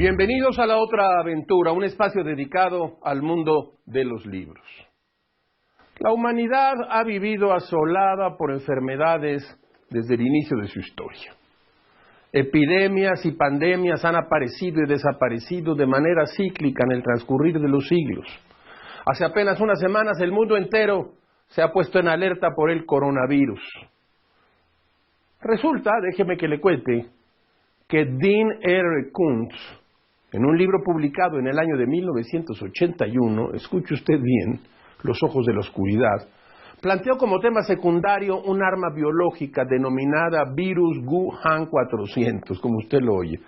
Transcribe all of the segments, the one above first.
Bienvenidos a La Otra Aventura, un espacio dedicado al mundo de los libros. La humanidad ha vivido asolada por enfermedades desde el inicio de su historia. Epidemias y pandemias han aparecido y desaparecido de manera cíclica en el transcurrir de los siglos. Hace apenas unas semanas el mundo entero se ha puesto en alerta por el coronavirus. Resulta, déjeme que le cuente, que Dean R. Koontz, en un libro publicado en el año de 1981, escuche usted bien, Los ojos de la oscuridad, planteó como tema secundario un arma biológica denominada virus Wuhan 400, como usted lo oye,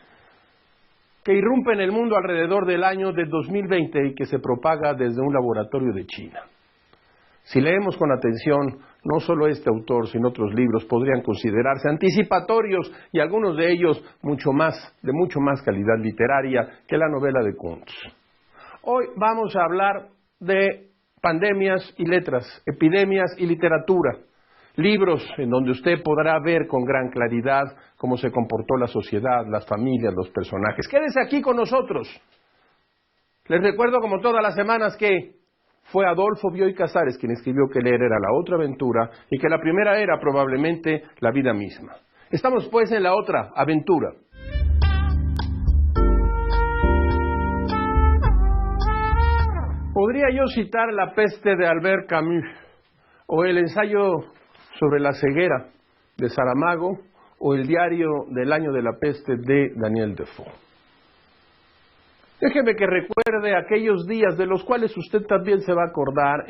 que irrumpe en el mundo alrededor del año de 2020 y que se propaga desde un laboratorio de China. Si leemos con atención, no solo este autor, sino otros libros podrían considerarse anticipatorios y algunos de ellos de mucho más calidad literaria que la novela de Koontz. Hoy vamos a hablar de pandemias y letras, epidemias y literatura, libros en donde usted podrá ver con gran claridad cómo se comportó la sociedad, las familias, los personajes. Quédese aquí con nosotros. Les recuerdo como todas las semanas que fue Adolfo Bioy Casares quien escribió que leer era la otra aventura y que la primera era probablemente la vida misma. Estamos pues en la otra aventura. Podría yo citar La peste de Albert Camus, o el ensayo sobre la ceguera de Saramago, o el diario del año de la peste de Daniel Defoe. Déjeme que recuerde aquellos días de los cuales usted también se va a acordar,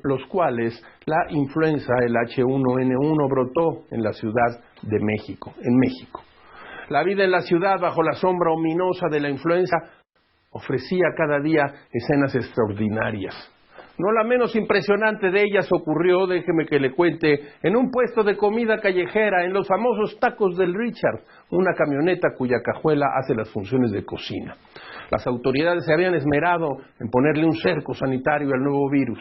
los cuales la influenza, el H1N1, brotó en la Ciudad de México, en México. La vida en la ciudad, bajo la sombra ominosa de la influenza, ofrecía cada día escenas extraordinarias. No la menos impresionante de ellas ocurrió, déjeme que le cuente, en un puesto de comida callejera, en los famosos tacos del Richard, una camioneta cuya cajuela hace las funciones de cocina. Las autoridades se habían esmerado en ponerle un cerco sanitario al nuevo virus,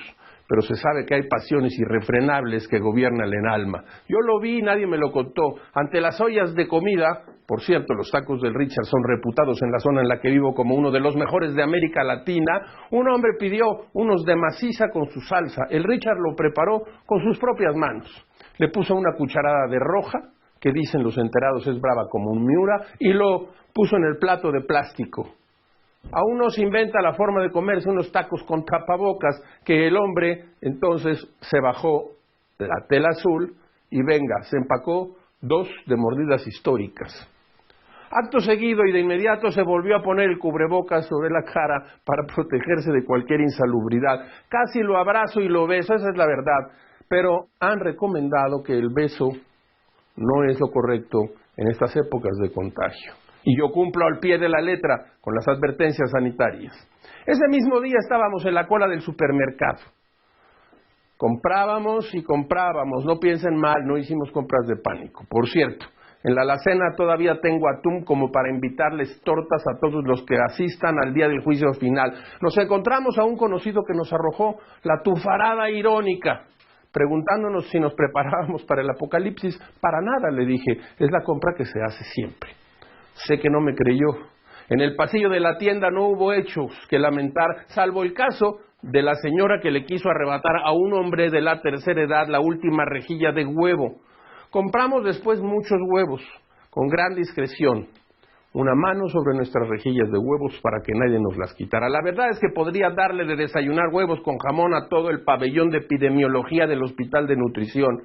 pero se sabe que hay pasiones irrefrenables que gobiernan el alma. Yo lo vi, nadie me lo contó. Ante las ollas de comida, por cierto, los tacos del Richard son reputados en la zona en la que vivo como uno de los mejores de América Latina, un hombre pidió unos de maciza con su salsa. El Richard lo preparó con sus propias manos. Le puso una cucharada de roja, que dicen los enterados es brava como un Miura, y lo puso en el plato de plástico. Aún no se inventa la forma de comerse unos tacos con tapabocas, que el hombre entonces se bajó la tela azul y venga, se empacó 2 de mordidas históricas. Acto seguido y de inmediato se volvió a poner el cubrebocas sobre la cara para protegerse de cualquier insalubridad. Casi lo abrazo y lo beso, esa es la verdad, pero han recomendado que el beso no es lo correcto en estas épocas de contagio. Y yo cumplo al pie de la letra con las advertencias sanitarias. Ese mismo día estábamos en la cola del supermercado. Comprábamos y comprábamos, no piensen mal, no hicimos compras de pánico. Por cierto, en la alacena todavía tengo atún como para invitarles tortas a todos los que asistan al día del juicio final. Nos encontramos a un conocido que nos arrojó la tufarada irónica, preguntándonos si nos preparábamos para el apocalipsis. Para nada, le dije, es la compra que se hace siempre. Sé que no me creyó. En el pasillo de la tienda no hubo hechos que lamentar, salvo el caso de la señora que le quiso arrebatar a un hombre de la tercera edad la última rejilla de huevo. Compramos después muchos huevos, con gran discreción, una mano sobre nuestras rejillas de huevos para que nadie nos las quitara. La verdad es que podría darle de desayunar huevos con jamón a todo el pabellón de epidemiología del Hospital de Nutrición.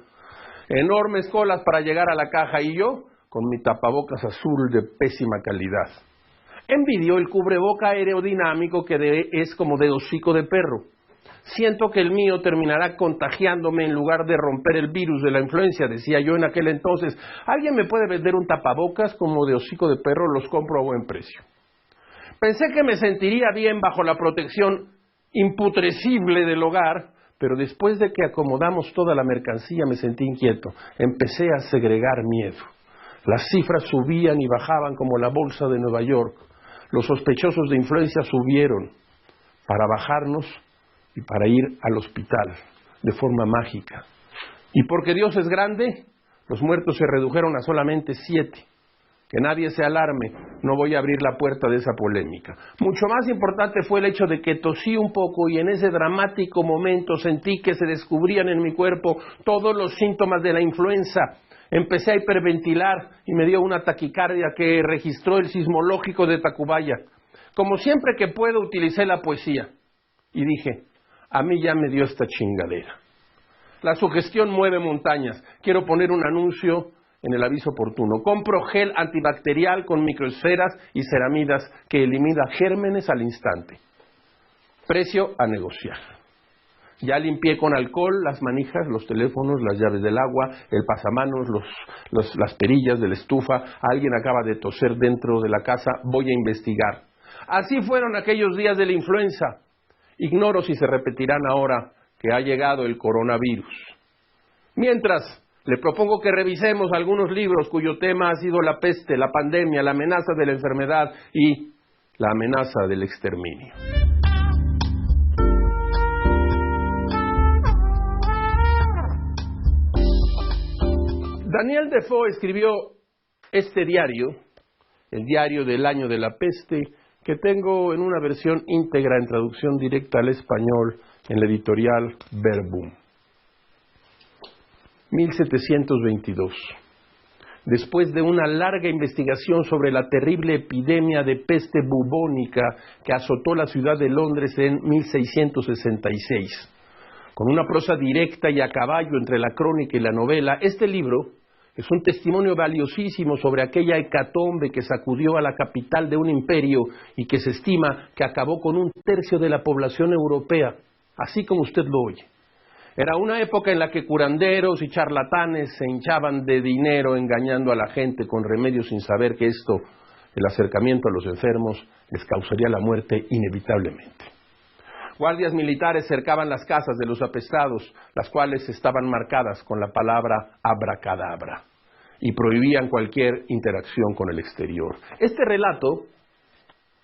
Enormes colas para llegar a la caja y yo con mi tapabocas azul de pésima calidad. Envidió el cubreboca aerodinámico que es como de hocico de perro. Siento que el mío terminará contagiándome en lugar de romper el virus de la influencia, decía yo en aquel entonces. ¿Alguien me puede vender un tapabocas como de hocico de perro? Los compro a buen precio. Pensé que me sentiría bien bajo la protección imputrescible del hogar, pero después de que acomodamos toda la mercancía me sentí inquieto. Empecé a segregar miedo. Las cifras subían y bajaban como la bolsa de Nueva York. Los sospechosos de influencia subieron para bajarnos y para ir al hospital de forma mágica. Y porque Dios es grande, los muertos se redujeron a solamente 7. Que nadie se alarme, no voy a abrir la puerta de esa polémica. Mucho más importante fue el hecho de que tosí un poco y en ese dramático momento sentí que se descubrían en mi cuerpo todos los síntomas de la influenza. Empecé a hiperventilar y me dio una taquicardia que registró el sismológico de Tacubaya. Como siempre que puedo utilicé la poesía y dije, a mí ya me dio esta chingadera. La sugestión mueve montañas. Quiero poner un anuncio en el aviso oportuno. Compro gel antibacterial con microesferas y ceramidas que elimina gérmenes al instante. Precio a negociar. Ya limpié con alcohol las manijas, los teléfonos, las llaves del agua, el pasamanos, las perillas de la estufa. Alguien acaba de toser dentro de la casa, voy a investigar. Así fueron aquellos días de la influenza. Ignoro si se repetirán ahora que ha llegado el coronavirus. Mientras, le propongo que revisemos algunos libros cuyo tema ha sido la peste, la pandemia, la amenaza de la enfermedad y la amenaza del exterminio. Daniel Defoe escribió este diario, el diario del año de la peste, que tengo en una versión íntegra en traducción directa al español en la editorial Verbum. 1722. Después de una larga investigación sobre la terrible epidemia de peste bubónica que azotó la ciudad de Londres en 1666, con una prosa directa y a caballo entre la crónica y la novela, este libro es un testimonio valiosísimo sobre aquella hecatombe que sacudió a la capital de un imperio y que se estima que acabó con 1/3 de la población europea, así como usted lo oye. Era una época en la que curanderos y charlatanes se hinchaban de dinero engañando a la gente con remedios sin saber que esto, el acercamiento a los enfermos, les causaría la muerte inevitablemente. Guardias militares cercaban las casas de los apestados, las cuales estaban marcadas con la palabra abracadabra, y prohibían cualquier interacción con el exterior. Este relato,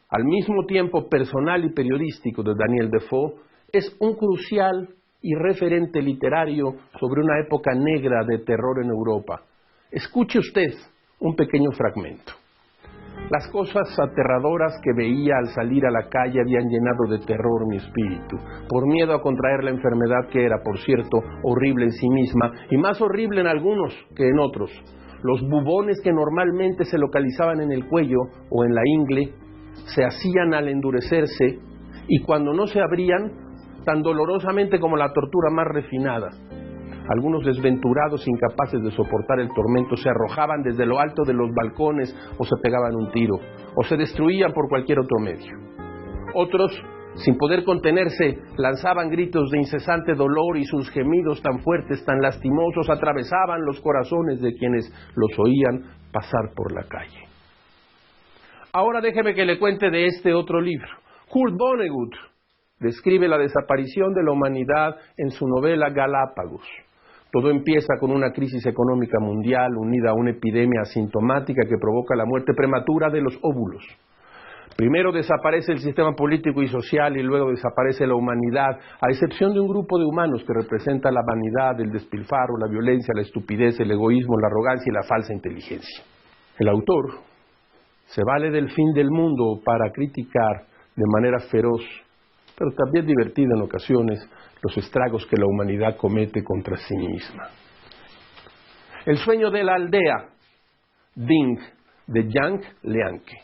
al mismo tiempo personal y periodístico de Daniel Defoe, es un crucial y referente literario sobre una época negra de terror en Europa. Escuche usted un pequeño fragmento. Las cosas aterradoras que veía al salir a la calle habían llenado de terror mi espíritu, por miedo a contraer la enfermedad que era, por cierto, horrible en sí misma y más horrible en algunos que en otros. Los bubones que normalmente se localizaban en el cuello o en la ingle se hacían al endurecerse y cuando no se abrían, tan dolorosamente como la tortura más refinada. Algunos desventurados, incapaces de soportar el tormento, se arrojaban desde lo alto de los balcones o se pegaban un tiro, o se destruían por cualquier otro medio. Otros, sin poder contenerse, lanzaban gritos de incesante dolor y sus gemidos tan fuertes, tan lastimosos, atravesaban los corazones de quienes los oían pasar por la calle. Ahora déjeme que le cuente de este otro libro. Kurt Vonnegut describe la desaparición de la humanidad en su novela Galápagos. Todo empieza con una crisis económica mundial unida a una epidemia asintomática que provoca la muerte prematura de los óvulos. Primero desaparece el sistema político y social y luego desaparece la humanidad, a excepción de un grupo de humanos que representa la vanidad, el despilfarro, la violencia, la estupidez, el egoísmo, la arrogancia y la falsa inteligencia. El autor se vale del fin del mundo para criticar de manera feroz, pero también divertida en ocasiones, los estragos que la humanidad comete contra sí misma. El sueño de la aldea, Ding, de Yang Lianke,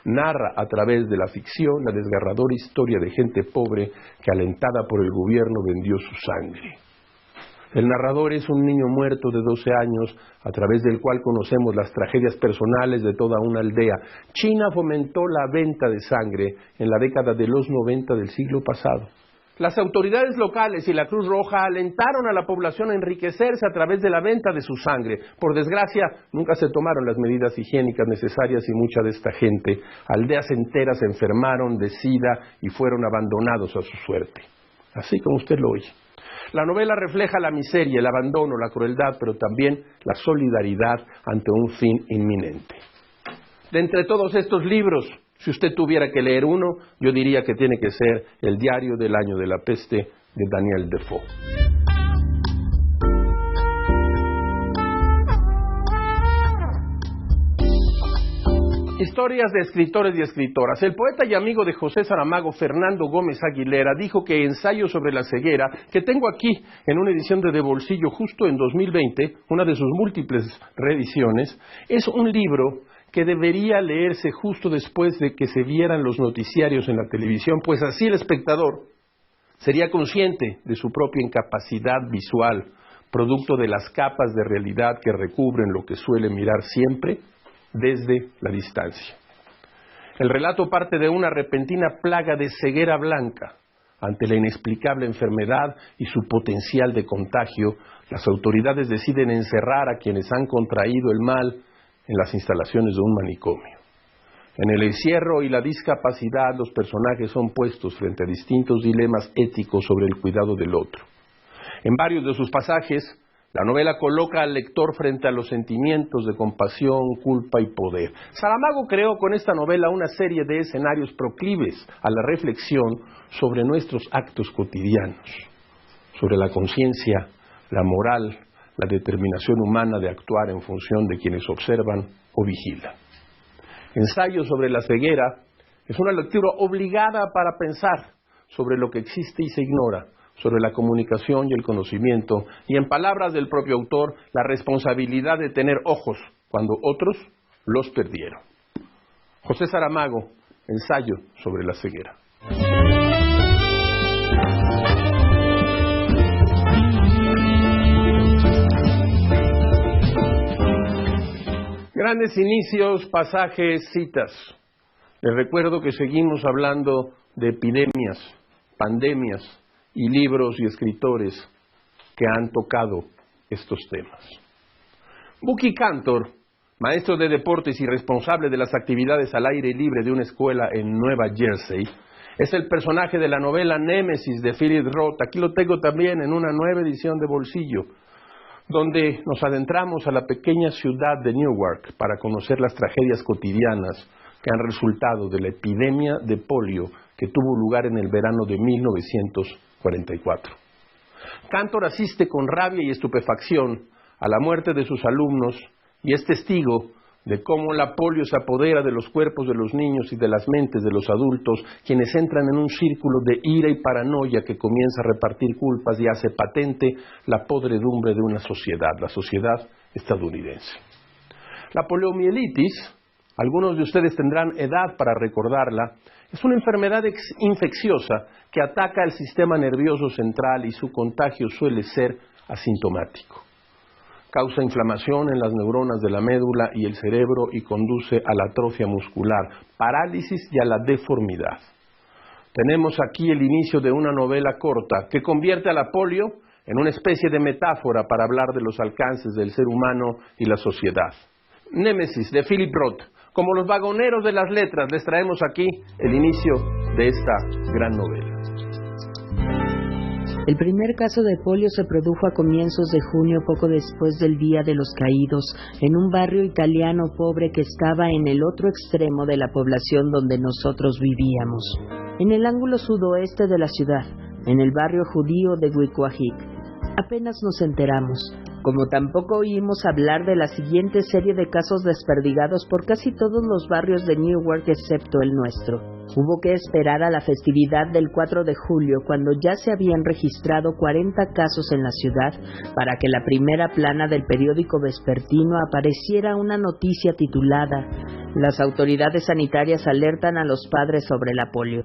narra a través de la ficción la desgarradora historia de gente pobre que, alentada por el gobierno, vendió su sangre. El narrador es un niño muerto de 12 años, a través del cual conocemos las tragedias personales de toda una aldea. China fomentó la venta de sangre en la década de los 90 del siglo pasado. Las autoridades locales y la Cruz Roja alentaron a la población a enriquecerse a través de la venta de su sangre. Por desgracia, nunca se tomaron las medidas higiénicas necesarias y mucha de esta gente, aldeas enteras, se enfermaron de SIDA y fueron abandonados a su suerte. Así como usted lo oye. La novela refleja la miseria, el abandono, la crueldad, pero también la solidaridad ante un fin inminente. De entre todos estos libros, si usted tuviera que leer uno, yo diría que tiene que ser El diario del año de la peste de Daniel Defoe. Historias de escritores y escritoras. El poeta y amigo de José Saramago, Fernando Gómez Aguilera, dijo que Ensayo sobre la ceguera, que tengo aquí en una edición de Bolsillo justo en 2020, una de sus múltiples reediciones, es un libro que debería leerse justo después de que se vieran los noticiarios en la televisión, pues así el espectador sería consciente de su propia incapacidad visual, producto de las capas de realidad que recubren lo que suele mirar siempre desde la distancia. El relato parte de una repentina plaga de ceguera blanca. Ante la inexplicable enfermedad y su potencial de contagio, las autoridades deciden encerrar a quienes han contraído el mal en las instalaciones de un manicomio. En el encierro y la discapacidad, los personajes son puestos frente a distintos dilemas éticos sobre el cuidado del otro. En varios de sus pasajes, la novela coloca al lector frente a los sentimientos de compasión, culpa y poder. Saramago creó con esta novela una serie de escenarios proclives a la reflexión sobre nuestros actos cotidianos, sobre la conciencia, la moral, la determinación humana de actuar en función de quienes observan o vigilan. Ensayo sobre la ceguera es una lectura obligada para pensar sobre lo que existe y se ignora, sobre la comunicación y el conocimiento, y en palabras del propio autor, la responsabilidad de tener ojos cuando otros los perdieron. José Saramago, Ensayo sobre la ceguera. Grandes inicios, pasajes, citas. Les recuerdo que seguimos hablando de epidemias, pandemias, y libros y escritores que han tocado estos temas. Bucky Cantor, maestro de deportes y responsable de las actividades al aire libre de una escuela en Nueva Jersey, es el personaje de la novela Némesis de Philip Roth. Aquí lo tengo también en una nueva edición de Bolsillo, donde nos adentramos a la pequeña ciudad de Newark para conocer las tragedias cotidianas que han resultado de la epidemia de polio que tuvo lugar en el verano de 1944. Cantor asiste con rabia y estupefacción a la muerte de sus alumnos y es testigo de cómo la polio se apodera de los cuerpos de los niños y de las mentes de los adultos, quienes entran en un círculo de ira y paranoia que comienza a repartir culpas y hace patente la podredumbre de una sociedad, la sociedad estadounidense. La poliomielitis, algunos de ustedes tendrán edad para recordarla, es una enfermedad infecciosa que ataca al sistema nervioso central y su contagio suele ser asintomático. Causa inflamación en las neuronas de la médula y el cerebro y conduce a la atrofia muscular, parálisis y a la deformidad. Tenemos aquí el inicio de una novela corta que convierte a la polio en una especie de metáfora para hablar de los alcances del ser humano y la sociedad. Némesis de Philip Roth. Como los vagoneros de las letras, les traemos aquí el inicio de esta gran novela. El primer caso de polio se produjo a comienzos de junio, poco después del Día de los Caídos, en un barrio italiano pobre que estaba en el otro extremo de la población donde nosotros vivíamos, en el ángulo sudoeste de la ciudad, en el barrio judío de Wequahic. Apenas nos enteramos, como tampoco oímos hablar de la siguiente serie de casos desperdigados por casi todos los barrios de Newark excepto el nuestro. Hubo que esperar a la festividad del 4 de julio, cuando ya se habían registrado 40 casos en la ciudad, para que la primera plana del periódico vespertino apareciera una noticia titulada «Las autoridades sanitarias alertan a los padres sobre la polio»,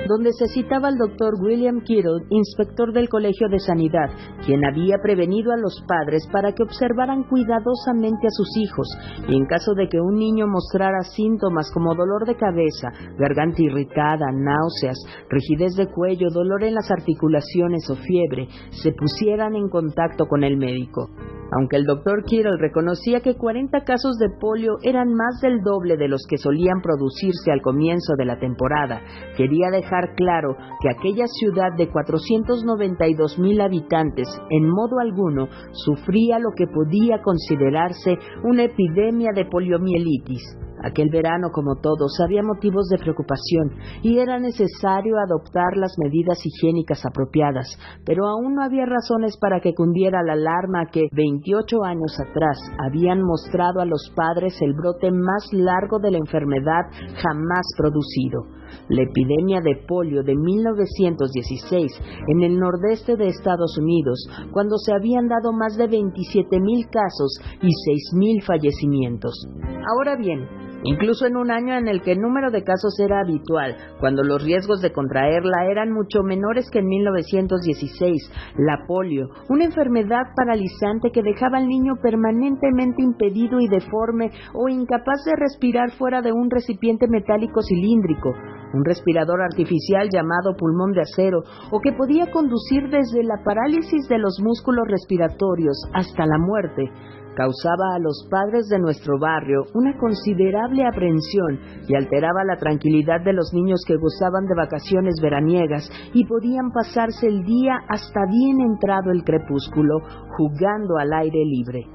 donde se citaba al doctor William Kittle, inspector del Colegio de Sanidad, quien había prevenido a los padres para que observaran cuidadosamente a sus hijos, y en caso de que un niño mostrara síntomas como dolor de cabeza, garganta irritada, náuseas, rigidez de cuello, dolor en las articulaciones o fiebre, se pusieran en contacto con el médico. Aunque el doctor Kittle reconocía que 40 casos de polio eran más del doble de los que solían producirse al comienzo de la temporada, quería dejar claro que aquella ciudad de 492,000 habitantes en modo alguno sufría lo que podía considerarse una epidemia de poliomielitis. Aquel verano, como todos, había motivos de preocupación y era necesario adoptar las medidas higiénicas apropiadas, pero aún no había razones para que cundiera la alarma que 28 años atrás habían mostrado a los padres el brote más largo de la enfermedad jamás producido, la epidemia de polio de 1916 en el nordeste de Estados Unidos, cuando se habían dado más de 27,000 casos y 6,000 fallecimientos. Ahora bien, incluso en un año en el que el número de casos era habitual, cuando los riesgos de contraerla eran mucho menores que en 1916, la polio, una enfermedad paralizante que dejaba al niño permanentemente impedido y deforme o incapaz de respirar fuera de un recipiente metálico cilíndrico, un respirador artificial llamado pulmón de acero, o que podía conducir desde la parálisis de los músculos respiratorios hasta la muerte, causaba a los padres de nuestro barrio una considerable aprensión y alteraba la tranquilidad de los niños que gozaban de vacaciones veraniegas y podían pasarse el día hasta bien entrado el crepúsculo jugando al aire libre.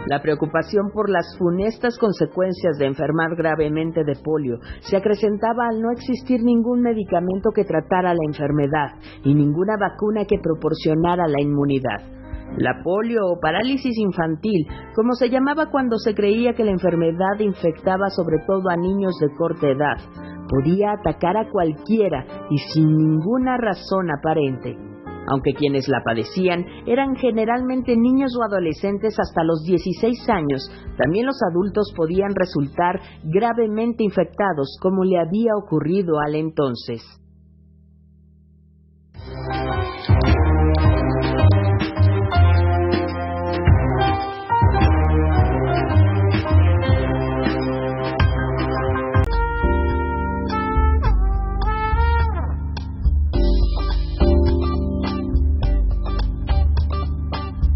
La preocupación por las funestas consecuencias de enfermar gravemente de polio se acrecentaba al no existir ningún medicamento que tratara la enfermedad y ninguna vacuna que proporcionara la inmunidad. La polio o parálisis infantil, como se llamaba cuando se creía que la enfermedad infectaba sobre todo a niños de corta edad, podía atacar a cualquiera y sin ninguna razón aparente. Aunque quienes la padecían eran generalmente niños o adolescentes hasta los 16 años, también los adultos podían resultar gravemente infectados, como le había ocurrido al entonces.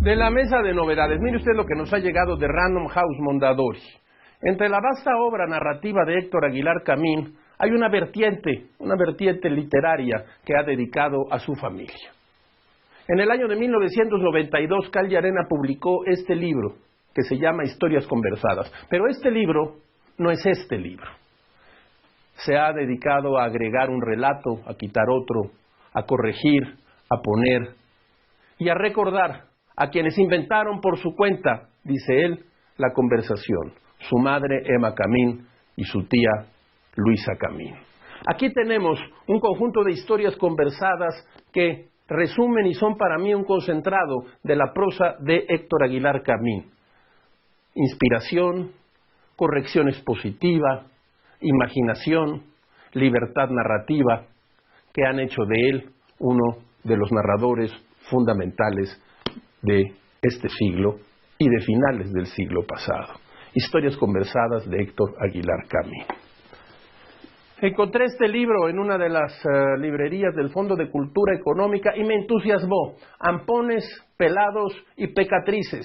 De la mesa de novedades, mire usted lo que nos ha llegado de Random House Mondadori. Entre la vasta obra narrativa de Héctor Aguilar Camín hay una vertiente literaria que ha dedicado a su familia. En el año de 1992, Cal y Arena publicó este libro, que se llama Historias Conversadas. Pero este libro no es este libro. Se ha dedicado a agregar un relato, a quitar otro, a corregir, a poner y a recordar a quienes inventaron por su cuenta, dice él, la conversación, su madre Emma Camín y su tía Luisa Camín. Aquí tenemos un conjunto de historias conversadas que resumen y son para mí un concentrado de la prosa de Héctor Aguilar Camín. Inspiración, corrección expositiva, imaginación, libertad narrativa, que han hecho de él uno de los narradores fundamentales de este siglo y de finales del siglo pasado. Historias conversadas de Héctor Aguilar Camín. Encontré este libro en una de las librerías del Fondo de Cultura Económica y me entusiasmó. Ampones, pelados y pecatrices.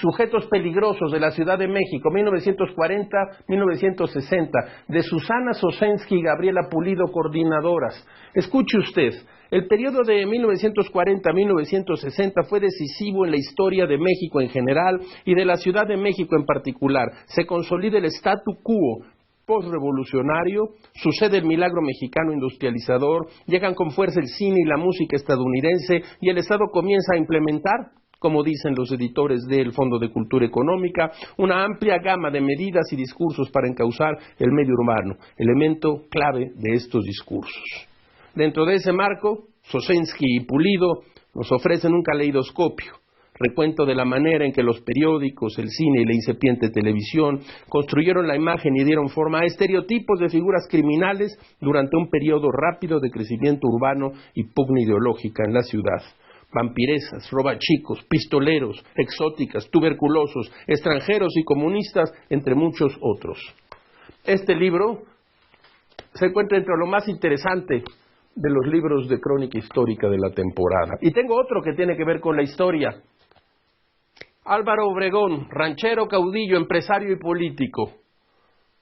Sujetos peligrosos de la Ciudad de México, 1940-1960, de Susana Sosensky y Gabriela Pulido, coordinadoras. Escuche usted, el periodo de 1940-1960 fue decisivo en la historia de México en general y de la Ciudad de México en particular. Se consolida el statu quo postrevolucionario, sucede el milagro mexicano industrializador, llegan con fuerza el cine y la música estadounidense y el Estado comienza a implementar, como dicen los editores del Fondo de Cultura Económica, una amplia gama de medidas y discursos para encauzar el medio urbano, elemento clave de estos discursos. Dentro de ese marco, Sosensky y Pulido nos ofrecen un caleidoscopio, recuento de la manera en que los periódicos, el cine y la incipiente televisión construyeron la imagen y dieron forma a estereotipos de figuras criminales durante un periodo rápido de crecimiento urbano y pugna ideológica en la ciudad. Vampiresas, robachicos, pistoleros, exóticas, tuberculosos, extranjeros y comunistas, entre muchos otros. Este libro se encuentra entre lo más interesante de los libros de crónica histórica de la temporada. Y tengo otro que tiene que ver con la historia. Álvaro Obregón, ranchero, caudillo, empresario y político,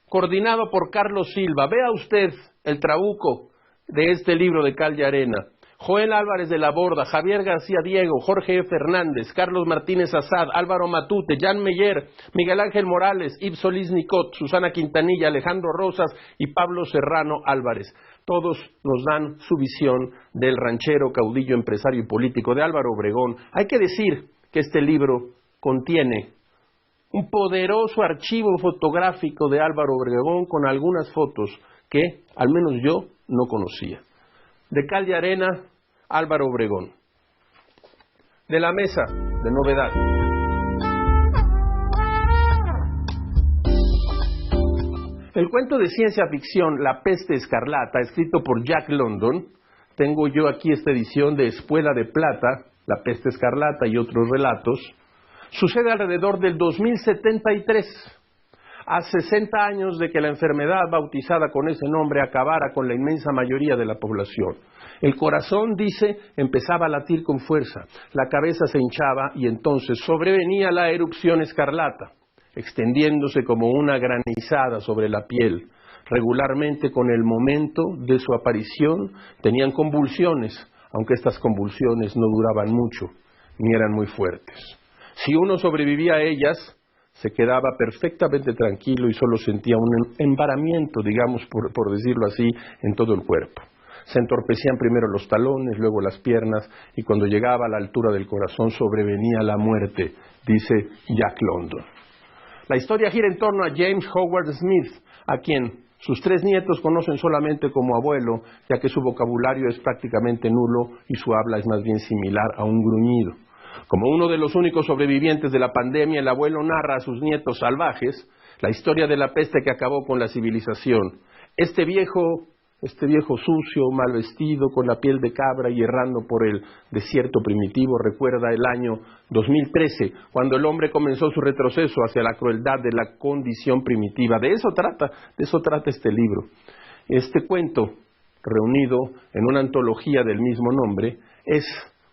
coordinado por Carlos Silva. Vea usted el trabuco de este libro de Cal y Arena. Joel Álvarez de la Borda, Javier García Diego, Jorge E. Fernández, Carlos Martínez Azad, Álvaro Matute, Jan Meyer, Miguel Ángel Morales, Yves Solís Nicot, Susana Quintanilla, Alejandro Rosas y Pablo Serrano Álvarez. Todos nos dan su visión del ranchero, caudillo, empresario y político de Álvaro Obregón. Hay que decir que este libro contiene un poderoso archivo fotográfico de Álvaro Obregón con algunas fotos que al menos yo no conocía. De cal y arena, Álvaro Obregón. De la mesa de novedad. El cuento de ciencia ficción La peste escarlata, escrito por Jack London, tengo yo aquí esta edición de Espuela de Plata, La peste escarlata y otros relatos, sucede alrededor del 2073, a 60 años de que la enfermedad bautizada con ese nombre acabara con la inmensa mayoría de la población. El corazón, dice, empezaba a latir con fuerza, la cabeza se hinchaba y entonces sobrevenía la erupción escarlata, extendiéndose como una granizada sobre la piel. Regularmente, con el momento de su aparición, tenían convulsiones, aunque estas convulsiones no duraban mucho, ni eran muy fuertes. Si uno sobrevivía a ellas, se quedaba perfectamente tranquilo y solo sentía un embaramiento, digamos, por decirlo así, en todo el cuerpo. Se entorpecían primero los talones, luego las piernas, y cuando llegaba a la altura del corazón sobrevenía la muerte, dice Jack London. La historia gira en torno a James Howard Smith, a quien sus 3 nietos conocen solamente como abuelo, ya que su vocabulario es prácticamente nulo y su habla es más bien similar a un gruñido. Como uno de los únicos sobrevivientes de la pandemia, el abuelo narra a sus nietos salvajes la historia de la peste que acabó con la civilización. Este viejo sucio, mal vestido, con la piel de cabra y errando por el desierto primitivo, recuerda el año 2013, cuando el hombre comenzó su retroceso hacia la crueldad de la condición primitiva. De eso trata este libro. Este cuento, reunido en una antología del mismo nombre, es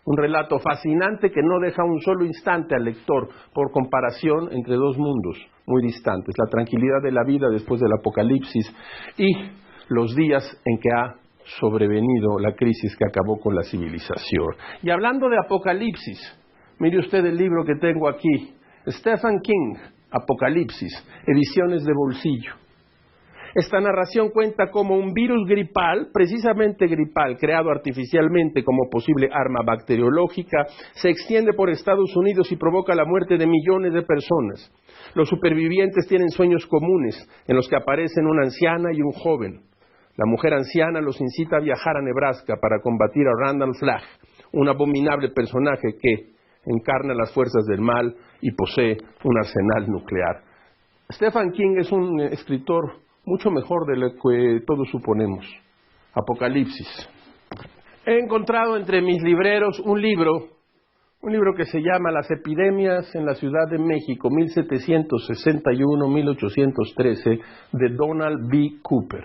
un relato fascinante que no deja un solo instante al lector por comparación entre 2 mundos muy distantes, la tranquilidad de la vida después del apocalipsis y los días en que ha sobrevenido la crisis que acabó con la civilización. Y hablando de apocalipsis, mire usted el libro que tengo aquí, Stephen King, Apocalipsis, ediciones de bolsillo. Esta narración cuenta cómo un virus gripal, precisamente gripal, creado artificialmente como posible arma bacteriológica, se extiende por Estados Unidos y provoca la muerte de millones de personas. Los supervivientes tienen sueños comunes, en los que aparecen una anciana y un joven. La mujer anciana los incita a viajar a Nebraska para combatir a Randall Flagg, un abominable personaje que encarna las fuerzas del mal y posee un arsenal nuclear. Stephen King es un escritor mucho mejor de lo que todos suponemos. Apocalipsis. He encontrado entre mis libreros un libro que se llama Las epidemias en la Ciudad de México, 1761-1813, de Donald B. Cooper.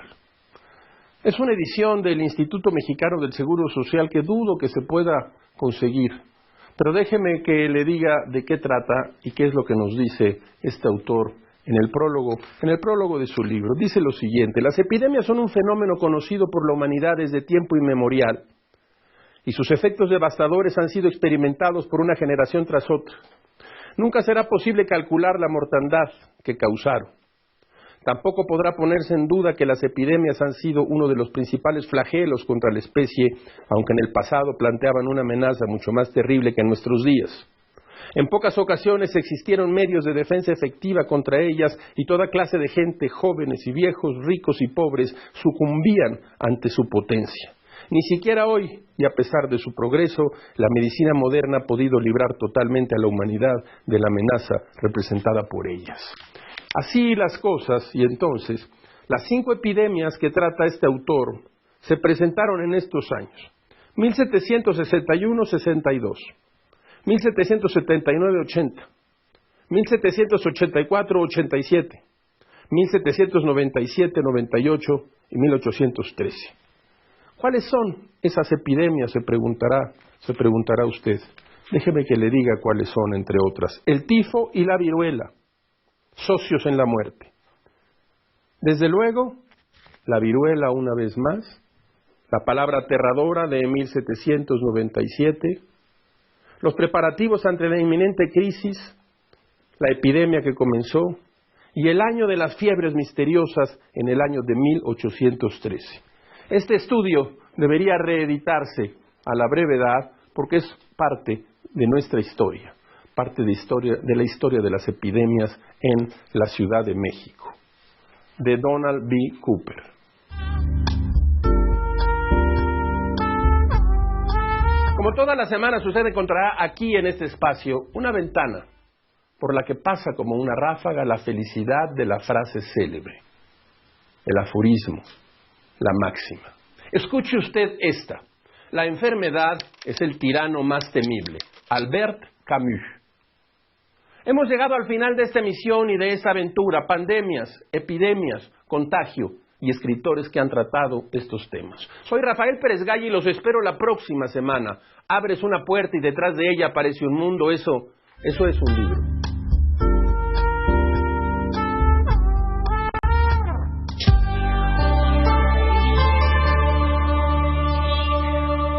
Es una edición del Instituto Mexicano del Seguro Social que dudo que se pueda conseguir, pero déjeme que le diga de qué trata y qué es lo que nos dice este autor en el prólogo de su libro. Dice lo siguiente: las epidemias son un fenómeno conocido por la humanidad desde tiempo inmemorial, y sus efectos devastadores han sido experimentados por una generación tras otra. Nunca será posible calcular la mortandad que causaron. Tampoco podrá ponerse en duda que las epidemias han sido uno de los principales flagelos contra la especie, aunque en el pasado planteaban una amenaza mucho más terrible que en nuestros días. En pocas ocasiones existieron medios de defensa efectiva contra ellas y toda clase de gente, jóvenes y viejos, ricos y pobres, sucumbían ante su potencia. Ni siquiera hoy, y a pesar de su progreso, la medicina moderna ha podido librar totalmente a la humanidad de la amenaza representada por ellas. Así las cosas, y entonces, las 5 epidemias que trata este autor se presentaron en estos años: 1761-62, 1779-80, 1784-87, 1797-98 y 1813. ¿Cuáles son esas epidemias? Se preguntará usted. Déjeme que le diga cuáles son, entre otras. El tifo y la viruela, socios en la muerte. Desde luego, la viruela, una vez más, La palabra aterradora de 1797, los preparativos ante la inminente crisis, la epidemia que comenzó y el año de las fiebres misteriosas en el año de 1813. Este estudio debería reeditarse a la brevedad porque es parte de nuestra historia, parte de la historia de las epidemias en la Ciudad de México, de Donald B. Cooper. Como todas las semanas, usted encontrará aquí en este espacio una ventana por la que pasa como una ráfaga la felicidad de la frase célebre, el aforismo, la máxima. Escuche usted esta: la enfermedad es el tirano más temible. Albert Camus. Hemos llegado al final de esta emisión y de esta aventura: pandemias, epidemias, contagio y escritores que han tratado estos temas. Soy Rafael Pérez Galle y los espero la próxima semana. Abres una puerta y detrás de ella aparece un mundo. Eso es un libro.